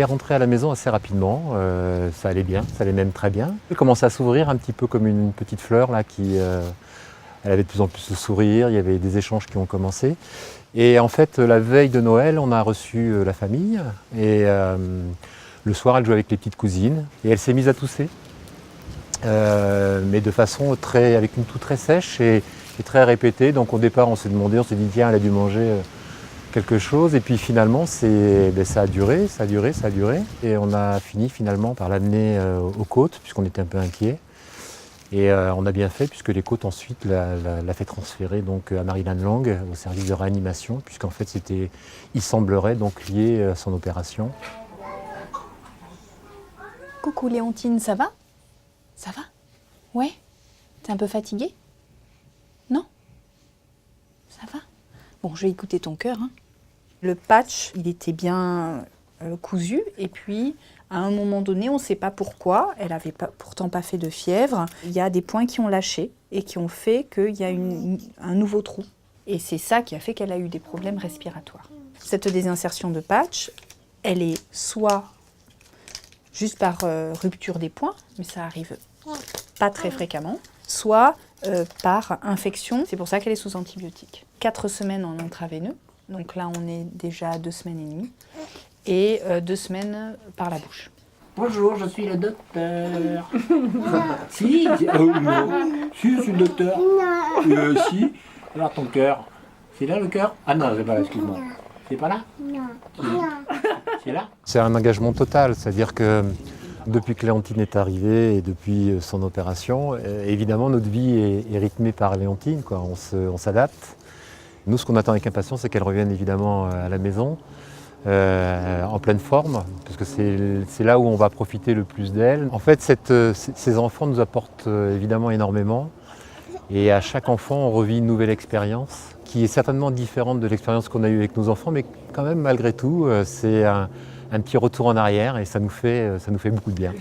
est rentrée à la maison assez rapidement, ça allait bien, ça allait même très bien. Elle commençait à s'ouvrir un petit peu comme une petite fleur là qui... elle avait de plus en plus de sourire, il y avait des échanges qui ont commencé. Et en fait, la veille de Noël, on a reçu la famille et le soir, elle jouait avec les petites cousines et elle s'est mise à tousser. Mais de façon avec une toux très sèche et très répétée. Donc au départ, on s'est dit tiens, elle a dû manger quelque chose. Et puis finalement, ça a duré. Et on a fini finalement par l'amener aux côtes, puisqu'on était un peu inquiets. Et on a bien fait, puisque les côtes ensuite l'a fait transférer donc, à Maryland Lang, au service de réanimation, puisqu'en fait, il semblerait donc lié à son opération. Coucou Léontine, ça va? Ça va? Ouais? T'es un peu fatiguée? Non? Ça va? Bon, je vais écouter ton cœur. Hein. Le patch, il était bien cousu, et puis à un moment donné, on ne sait pas pourquoi, elle n'avait pourtant pas fait de fièvre, il y a des points qui ont lâché et qui ont fait qu'il y a un nouveau trou. Et c'est ça qui a fait qu'elle a eu des problèmes respiratoires. Cette désinsertion de patch, elle est soit juste par rupture des points, mais ça arrive pas très fréquemment, soit par infection, c'est pour ça qu'elle est sous antibiotiques. 4 semaines en intraveineux, donc là on est déjà à 2 semaines et demie, et 2 semaines par la bouche. Bonjour, je suis le docteur. Si, non. Si, je suis le docteur. Si. Alors ton cœur, c'est là le cœur? Ah non, c'est pas là, excuse-moi. C'est pas là? Non. C'est là? C'est un engagement total, c'est-à-dire que depuis que Léontine est arrivée et depuis son opération, évidemment notre vie est rythmée par Léontine, quoi. On s'adapte. Nous, ce qu'on attend avec impatience, c'est qu'elle revienne évidemment à la maison, en pleine forme, parce que c'est là où on va profiter le plus d'elle. En fait, ces enfants nous apportent évidemment énormément, et à chaque enfant, on revit une nouvelle expérience, qui est certainement différente de l'expérience qu'on a eue avec nos enfants, mais quand même, malgré tout, c'est un petit retour en arrière, et ça nous fait beaucoup de bien.